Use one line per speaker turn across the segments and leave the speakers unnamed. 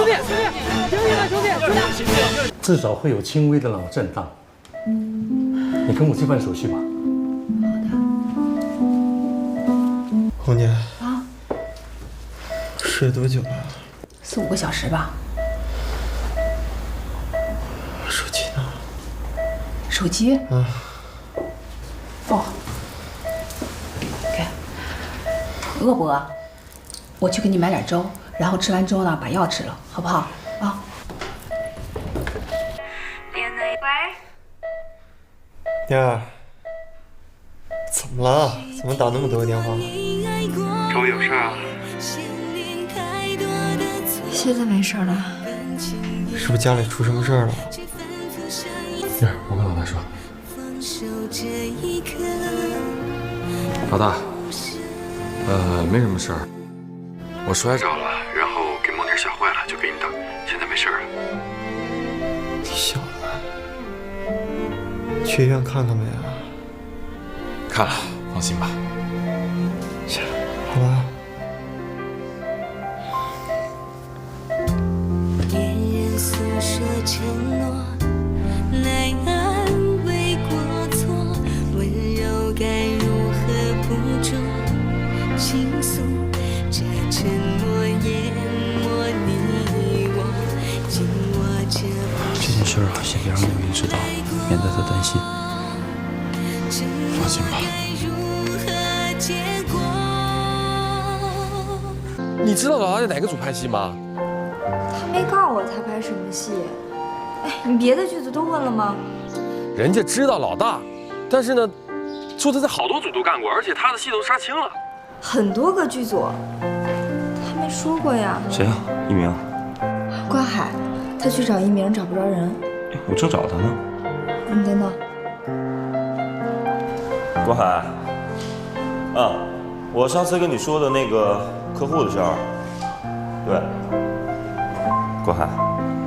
弟，兄弟，醒醒啊，兄弟！
至少会有轻微的脑震荡。你跟我去办手续吧。
红姐
啊，
睡多久了
4、5个小时吧。
手机呢？
手机？
嗯。
哦。给。饿不饿？我去给你买点粥，然后吃完粥呢，把药吃了，好不好？啊。
燕儿，怎么了？怎么打那么多个电话？
找我有事啊？
现在没事了。
是不是家里出什么事儿了？
燕儿，我跟老大说。老大，没什么事儿，我摔着了，然后给梦婷吓坏了，就给你打，现在没事了。
小子，去医院看看没啊？
看了，放心吧。
行，好吧。
恋人诉说承诺，来安慰过错，温柔该如何捕捉？倾诉这沉默淹没你我，紧握着
这件事啊，先别让刘云知道，免得他担心。
放心吧。
你知道老大在哪个组拍戏吗？
他没告我他拍什么戏。哎，你别的剧组都问了吗？
人家知道老大，但是呢，说他在好多组都干过，而且他的戏都杀青了。
很多个剧组，他没说过呀。
谁啊？一鸣。
关海，他去找一鸣，找不着人。
哎，我正找他呢。
你等等。
关海，啊，我上次跟你说的那个客户的事儿，对，关海，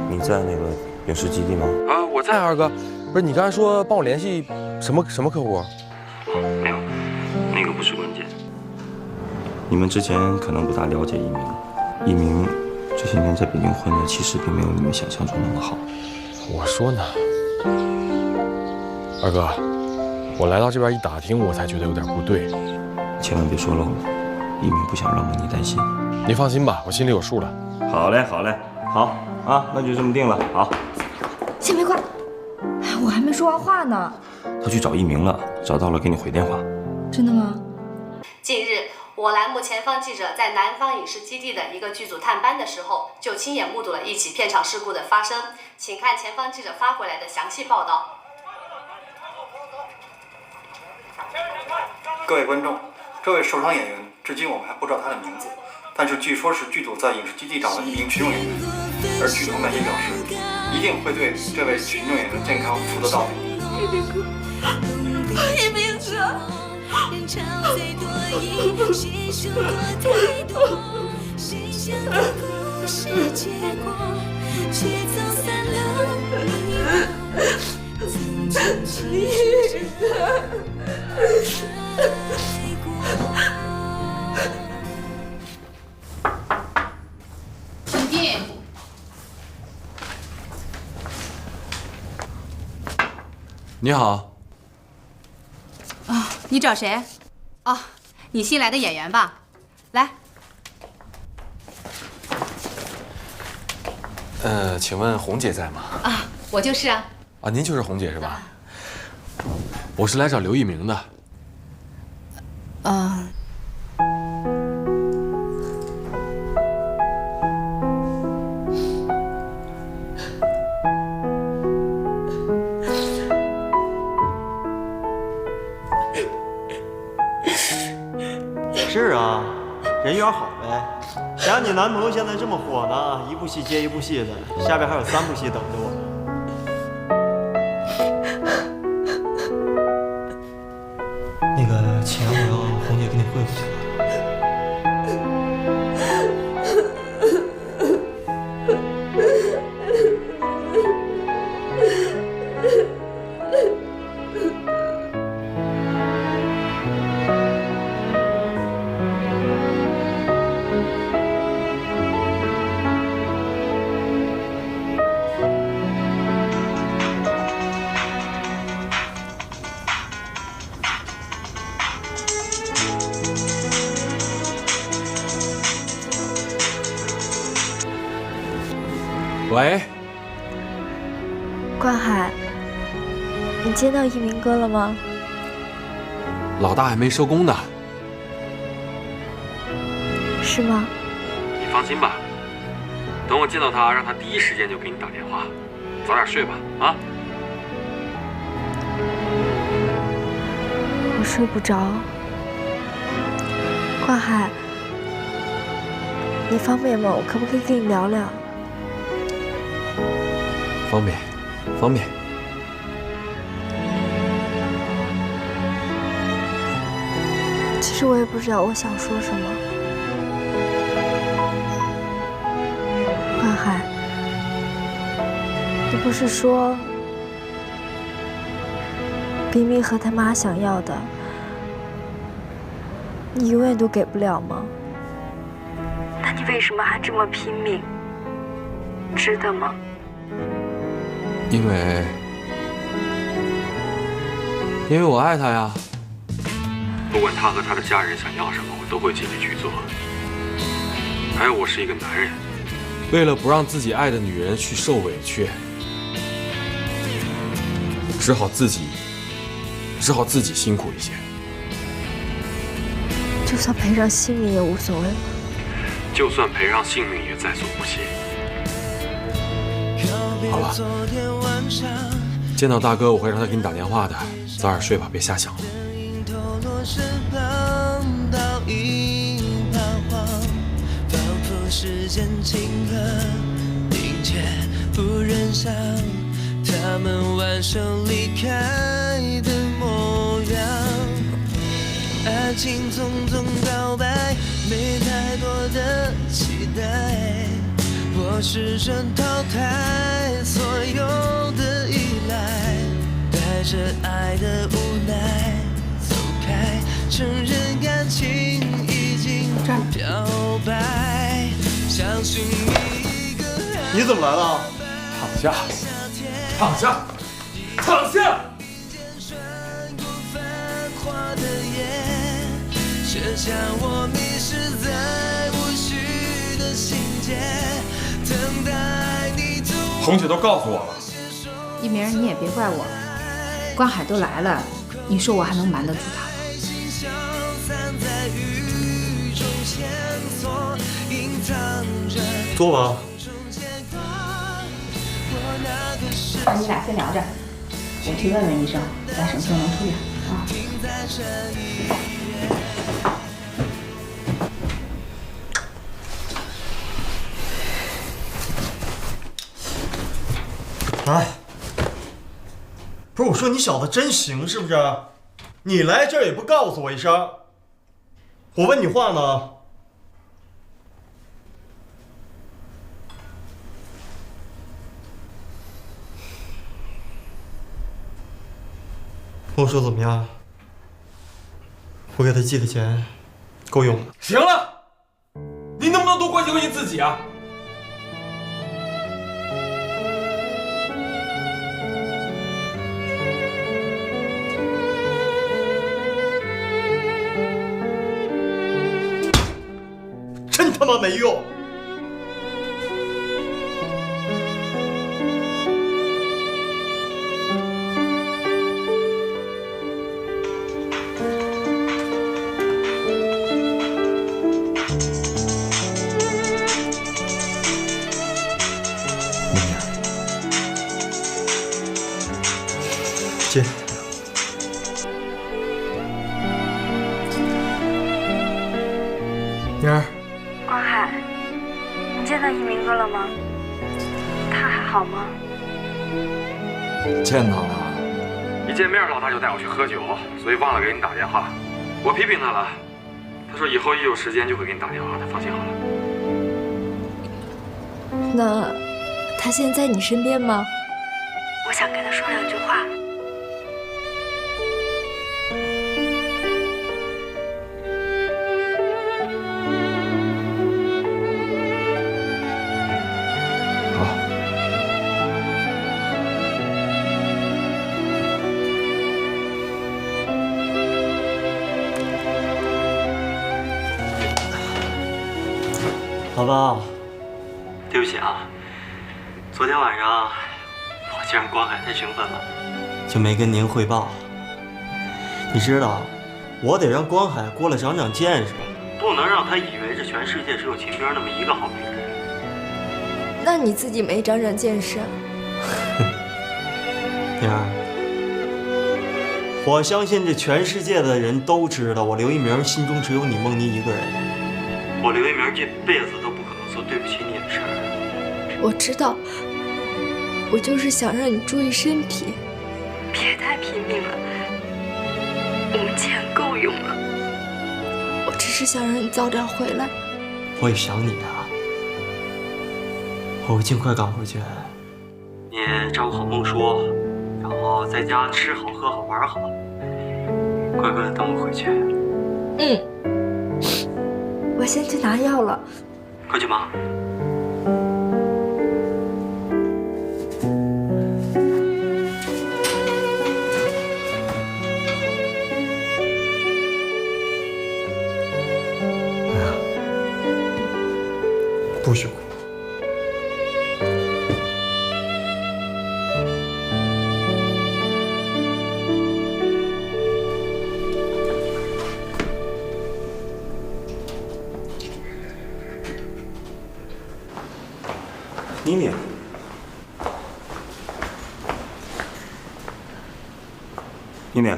你在那个影视基地吗？
啊，我在，二哥。不是你刚才说帮我联系什么客户？
没有，那个不是关键。你们之前可能不大了解一鸣，一鸣这些年在北京混的其实并没有你们想象中那么好。
我说呢，二哥，我来到这边一打听，我才觉得有点不对。
千万别说漏了，一鸣不想让你担心。
你放心吧，我心里有数了。
好嘞，好嘞，好啊，那就这么定了。好，
先别挂，我还没说完话呢。
他去找一鸣了，找到了，给你回电话。
真的吗？
近日，我栏目前方记者在南方影视基地的一个剧组探班的时候，就亲眼目睹了一起片场事故的发生。请看前方记者发回来的详细报道。
各位观众，这位受伤演员至今我们还不知道他的名字，但是据说是剧组在影视基地找了一名群众演员，而剧组满也表示一定会对这位群众演员的健康负责到底。
一鸣哥，人潮再多疑，谁说过太多？谁想的故事结果，却走散了曾经是
请进。
你好。
啊，你找谁？哦，你新来的演员吧？来。
请问红姐在吗？
啊，我就是啊。
啊，您就是红姐是吧？我是来找刘一鸣的。
是啊，人缘好呗。想想你男朋友现在这么火呢，一部戏接一部戏的，下边还有3部戏等着我。那个钱我要红姐给你汇过去了。
喂，
关海，你见到一鸣哥了吗？
老大还没收工呢。
是吗？
你放心吧，等我见到他，让他第一时间就给你打电话。早点睡吧，啊！
我睡不着。关海，你方便吗？我可不可以跟你聊聊？
方便，方便。
其实我也不知道我想说什么。关海，你不是说黎明和他妈想要的，你永远都给不了吗？那你为什么还这么拼命？值得吗？
因为我爱他呀。不管他和他的家人想要什么，我都会尽力去做。还有，我是一个男人，为了不让自己爱的女人去受委屈，只好自己辛苦一些。
就算赔上性命也无所谓吗？
就算赔上性命也在所不惜。好了，见到大哥我会让他给你打电话的，早点睡吧，别瞎想了。
时间顷刻凝结，不忍想他们挽手离开的模样。爱情匆匆告白，没太多的期待。我试着淘汰所有的依赖，带着爱的无奈走开，承认感情已经表白。
你怎么来了？
躺下，躺下，躺下！红姐都告诉我了。
一鸣，你也别怪我，关海都来了，你说我还能瞒得住他吗？
坐吧。
那你俩先聊着，我去问问医生，咱什么时候能出院
啊？哎，不是我说你小子真行是不是？你来这儿也不告诉我一声，我问你话呢。我说怎么样？我给他寄的钱够用吗？
行了，你能不能多关心关心自己啊？
真他妈没用！姐，妮儿，
关海，你见到一鸣哥了吗？他还好吗？
见到了，一见面老大就带我去喝酒，所以忘了给你打电话。我批评他了，他说以后一有时间就会给你打电话的，放心好了。
那他现在在你身边吗？我想跟他说两句话。
老爸，
对不起啊，
昨天晚上我见光海太兴奋了，就没跟您汇报。你知道，我得让光海过来长长见识，不能让他以为这全世界只有秦兵那么一个好女人。
那你自己没长长见识？
宁儿，我相信这全世界的人都知道，我刘一鸣心中只有你梦妮一个人。我刘一鸣这辈子都不可能做对不起你的事儿。
我知道，我就是想让你注意身体，别太拼命了。我们钱够用了，我只是想让你早点回来。
我也想你啊，我会尽快赶回去。你照顾好孟叔，然后在家吃好喝好玩好，乖乖的等我回去。
我先去拿药了，
快去忙。
不许哭。
妮妮，妮妮，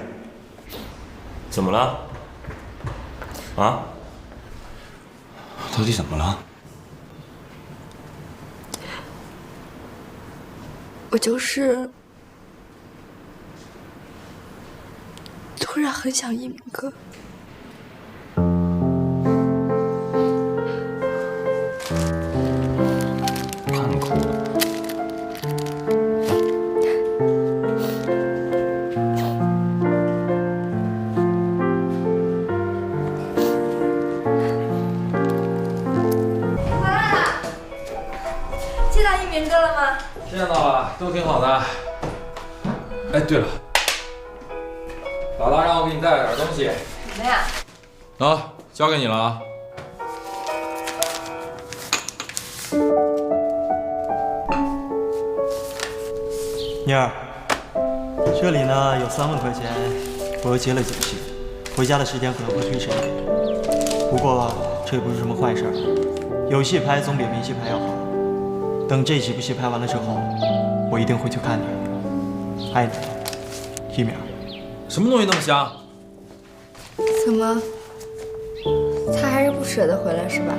怎么了？啊？到底怎么了？
我就是突然很想一鸣哥。
看你哭的。
回来了，见到一鸣哥了吗？
见到了，都挺好的。哎，对了，老大让我给你带了点东西。
什么呀？
啊，交给你了啊。
妮儿，这里呢有3万块钱，我又接了几个戏，回家的时间可能会推迟一点。不过这也不是什么坏事，有戏拍总比没戏拍要好。等这几部戏拍完了之后，我一定会去看你。爱你，一鸣。
什么东西那么香？
怎么？他还是不舍得回来是吧？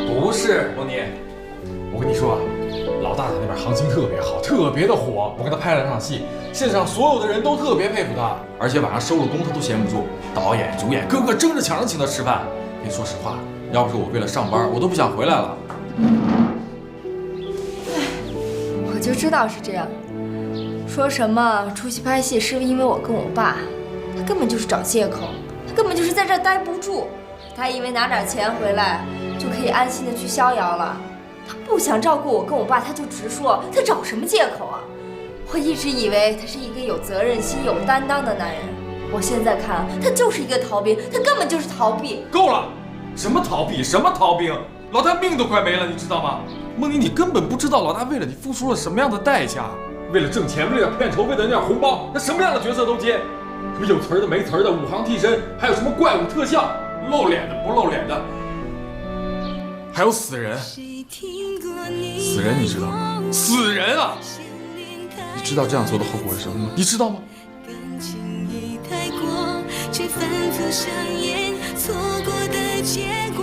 不是，梦妮，我跟你说，老大在那边行情特别好，特别的火。我跟他拍了2场戏，现场所有的人都特别佩服他，而且晚上收了工他都闲不住，导演、主演个个争着抢着请他吃饭。跟你说实话，要不是我为了上班，我都不想回来了。
我就知道是这样。说什么出去拍戏是因为我跟我爸，他根本就是找借口，他根本就是在这儿待不住。他以为拿点钱回来就可以安心的去逍遥了。他不想照顾我跟我爸，他就直说，他找什么借口啊？我一直以为他是一个有责任心、有担当的男人，我现在看他就是一个逃兵，他根本就是逃避。
够了，什么逃避，什么逃兵，老大命都快没了，你知道吗？梦妮，你根本不知道老大为了你付出了什么样的代价。为了挣钱，为了片酬，为了那点红包，他什么样的角色都接，什么有词儿的、没词儿的，5行替身，还有什么怪物特效，露脸的、不露脸的，还有死人。死人你知道吗？死人啊！你知道这样做的后果是什么吗？你知道吗？
却反复上演，错过的结果